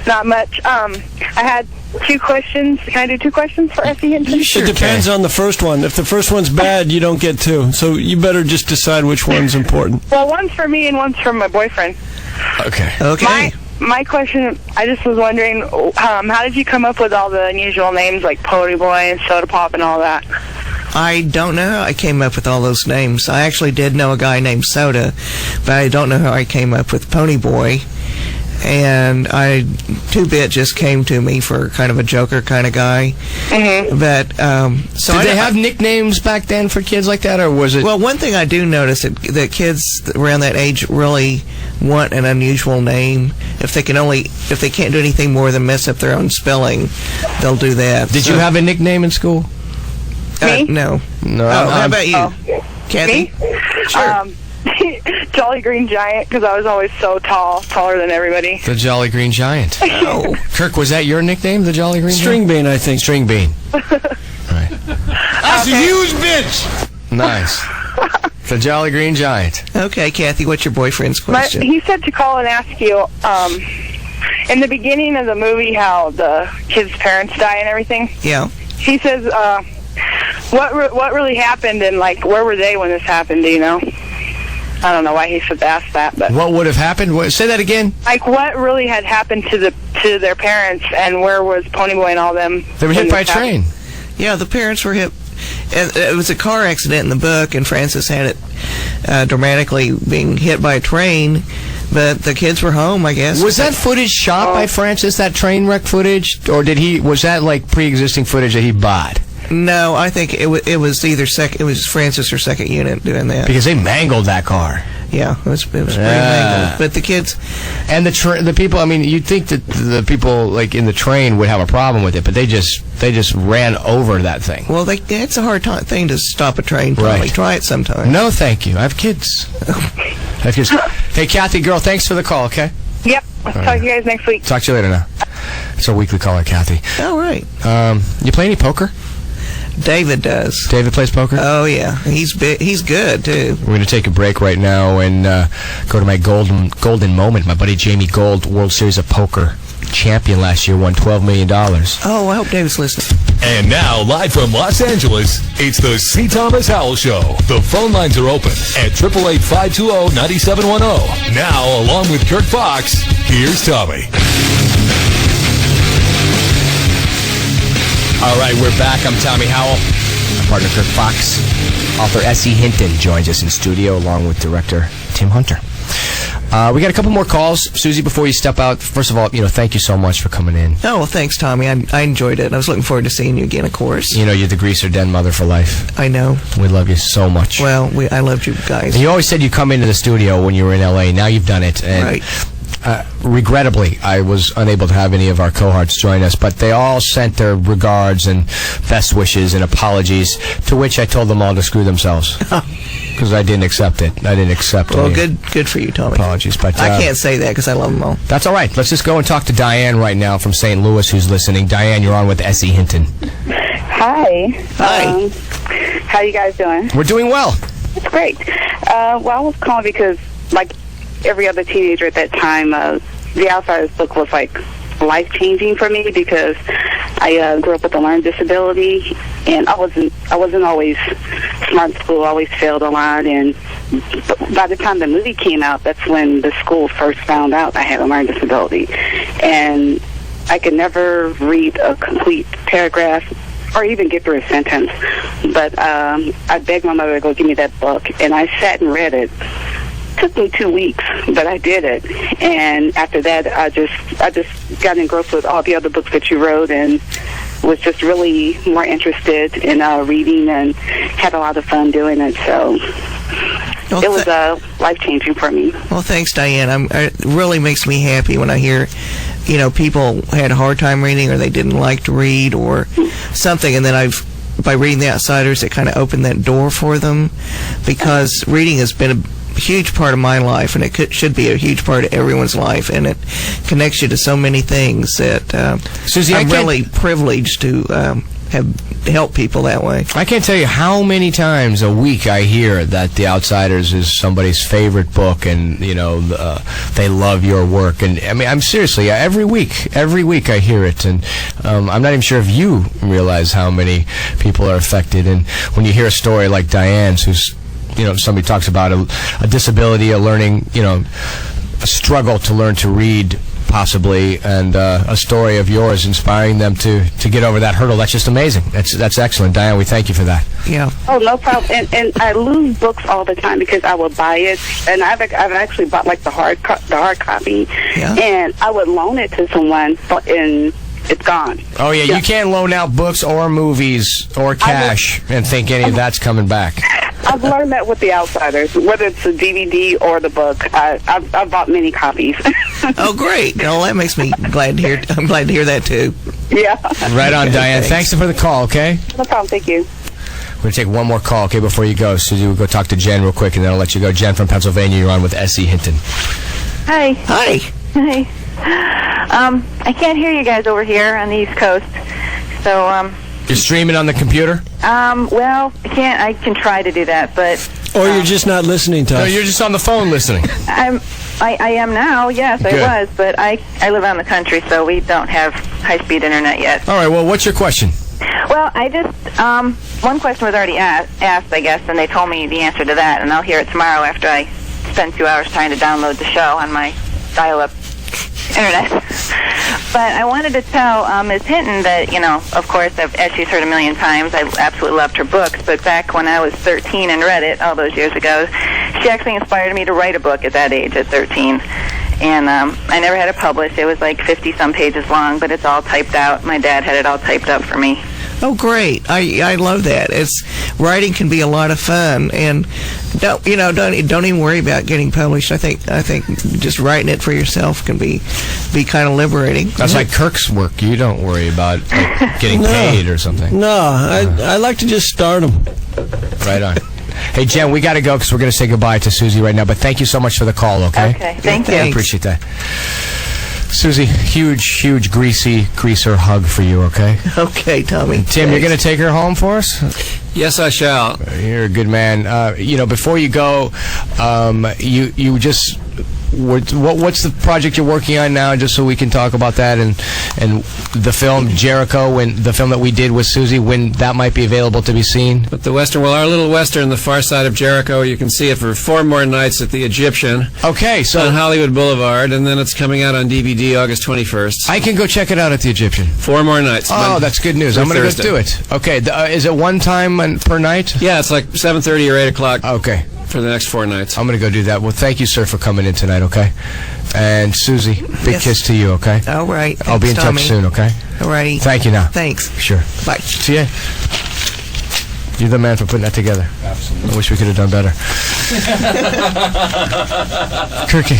Not much. I had 2 questions. Can I do 2 questions for S.E.Hinton? It depends on the first one. If the first one's bad, you don't get 2. So you better just decide which one's important. Well, one's for me and one's for my boyfriend. Okay. My question, I just was wondering, how did you come up with all the unusual names like Ponyboy and Soda Pop and all that? I don't know how I came up with all those names. I actually did know a guy named Soda, but I don't know how I came up with Ponyboy. And 2-Bit just came to me for kind of a joker kind of guy. Mm-hmm. But did they have nicknames back then for kids like that, or was it? Well, one thing I do notice that kids around that age really want an unusual name. If they can't do anything more than mess up their own spelling, they'll do that. Did you have a nickname in school? Me? No. How about you, Kathy? Me? Sure. Jolly Green Giant, because I was always so taller than everybody. The Jolly Green Giant. Oh. Kirk, was that your nickname, the Jolly Green String Giant? Bean, I think. String Bean. Right. That's a huge bitch! Nice. The Jolly Green Giant. Okay, Kathy, what's your boyfriend's question? He said to call and ask you, in the beginning of the movie, how the kids' parents die and everything. Yeah. He says, what really happened, and like where were they when this happened? Do you know? I don't know why he should ask that, but what would have happened? Say that again. Like what really had happened to their parents, and where was Ponyboy and all them? They were hit by a train. Yeah, the parents were hit. It was a car accident in the book, and Francis had it dramatically being hit by a train. But the kids were home, I guess. Was that footage shot by Francis? That train wreck footage, or was that like pre-existing footage that he bought? No, I think it was either it was Francis or Second Unit doing that. Because they mangled that car. Yeah, it was pretty mangled. But the kids and the people. I mean, you'd think that the people like in the train would have a problem with it, but they just ran over that thing. Well, it's a hard thing to stop a train. Probably. Right. Try it sometime. No, thank you. I have kids. Hey, Kathy, girl, thanks for the call. Okay. Yep. Talk to you guys next week. Talk to you later now. It's our weekly caller, Kathy. All right. You play any poker? David does. David plays poker? Oh, yeah. He's good, too. We're going to take a break right now and go to my golden moment. My buddy Jamie Gold, World Series of Poker champion last year, won $12 million. Oh, I hope David's listening. And now, live from Los Angeles, it's the C.Thomas Howell Show. The phone lines are open at 888-520-9710. Now, along with Kurt Fox, here's Tommy. All right, we're back. I'm Tommy Howell. My partner, Kurt Fox. Author S.E.Hinton joins us in studio, along with director Tim Hunter. We got a couple more calls. Susie, before you step out, first of all, thank you so much for coming in. Oh, well, thanks, Tommy. I enjoyed it. I was looking forward to seeing you again, of course. You're the Greaser Den mother for life. I know. We love you so much. Well, I loved you guys. And you always said you'd come into the studio when you were in L.A. Now you've done it. And right. Regrettably, I was unable to have any of our cohorts join us, but they all sent their regards and best wishes and apologies, to which I told them all to screw themselves. Because I didn't accept it. I didn't accept it. Well, good for you, Tommy. Apologies, but I can't say that because I love them all. That's all right. Let's just go and talk to Diane right now from St. Louis, who's listening. Diane, you're on with S.E.Hinton. Hi. Hi. How you guys doing? We're doing well. That's great. Well, I was calling because, like every other teenager at that time, The Outsiders book was like life-changing for me because I grew up with a learning disability, and I wasn't always smart in school. I always failed a lot, and by the time the movie came out, that's when the school first found out I had a learning disability, and I could never read a complete paragraph or even get through a sentence. But I begged my mother to go give me that book, and I sat and read it. Took me 2 weeks, but I did it. And after that, I just got engrossed with all the other books that you wrote, and was just really more interested in reading, and had a lot of fun doing it. So it was life-changing for me. Well, thanks, Diane. It really makes me happy when I hear, people had a hard time reading, or they didn't like to read, or something, and then by reading The Outsiders, it kind of opened that door for them, because reading has been a huge part of my life, and it should be a huge part of everyone's life, and it connects you to so many things that Susie, I'm really privileged to have helped people that way. I can't tell you how many times a week I hear that The Outsiders is somebody's favorite book, and they love your work. And I mean, I'm seriously, every week I hear it, and I'm not even sure if you realize how many people are affected. And when you hear a story like Diane's, who's somebody talks about a disability, a learning, a struggle to learn to read, possibly, and a story of yours inspiring them to get over that hurdle. That's just amazing. That's excellent. Diane, we thank you for that. Yeah. Oh, no problem. And I lose books all the time because I would buy it, and I've actually bought like the hard copy, and I would loan it to someone, and it's gone. Oh, yeah, you can't loan out books or movies or cash and think any of that's coming back. I've learned that with The Outsiders, whether it's the DVD or the book. I've bought many copies. Oh, great. Well, that makes me glad to hear. I'm glad to hear that, too. Yeah. Right on, Diane. Thanks for the call, okay? No problem. Thank you. We're going to take one more call, okay, before you go. Susie, we'll go talk to Jen real quick, and then I'll let you go. Jen from Pennsylvania, you're on with S.E.Hinton. Hi. Hi. Hi. I can't hear you guys over here on the East Coast, so You're streaming on the computer? Well, I can try to do that, but Or you're just not listening to us. No, you're just on the phone listening. I am now. Yes, Good. I was, but I live out in the country, so we don't have high-speed internet yet. All right. Well, what's your question? Well, I just one question was already asked, I guess, and they told me the answer to that, and I'll hear it tomorrow after I spend 2 hours trying to download the show on my dial-up internet. But I wanted to tell Ms. Hinton that, of course, as she's heard a million times, I absolutely loved her books. But back when I was 13 and read it all those years ago, she actually inspired me to write a book at that age, at 13. And I never had it published. It was like 50-some pages long, but it's all typed out. My dad had it all typed up for me. Oh, great! I love that. Writing can be a lot of fun, and don't even worry about getting published. I think just writing it for yourself can be kind of liberating. That's like Kirk's work. You don't worry about getting paid or something. No, I like to just start them. Right on. Hey, Jen, we got to go because we're going to say goodbye to Susie right now. But thank you so much for the call. Okay. Okay. Thank you. I appreciate that. Susie, huge greaser hug for you, okay? Okay, Tommy. And Tim, you're going to take her home for us? Yes, I shall. You're a good man. Before you go, you just... What's the project you're working on now, just so we can talk about that, and the film Jericho, when the film that we did with Susie, when that might be available to be seen? But the Western, our little Western, The Far Side of Jericho, you can see it for 4 more nights at the Egyptian. Okay, so... on Hollywood Boulevard, and then it's coming out on DVD August 21st. I can go check it out at the Egyptian. 4 more nights. Oh, that's good news. I'm going to go do it. Okay, is it one time per night? Yeah, it's like 7:30 or 8 o'clock. Okay. For the next 4 nights. I'm going to go do that. Well, thank you, sir, for coming in tonight, okay? And Susie, big kiss to you, okay? All right. I'll be in touch soon, okay? All righty. Thank you now. Thanks. Sure. Bye. See ya. You're the man for putting that together. Absolutely. I wish we could have done better. Kirky.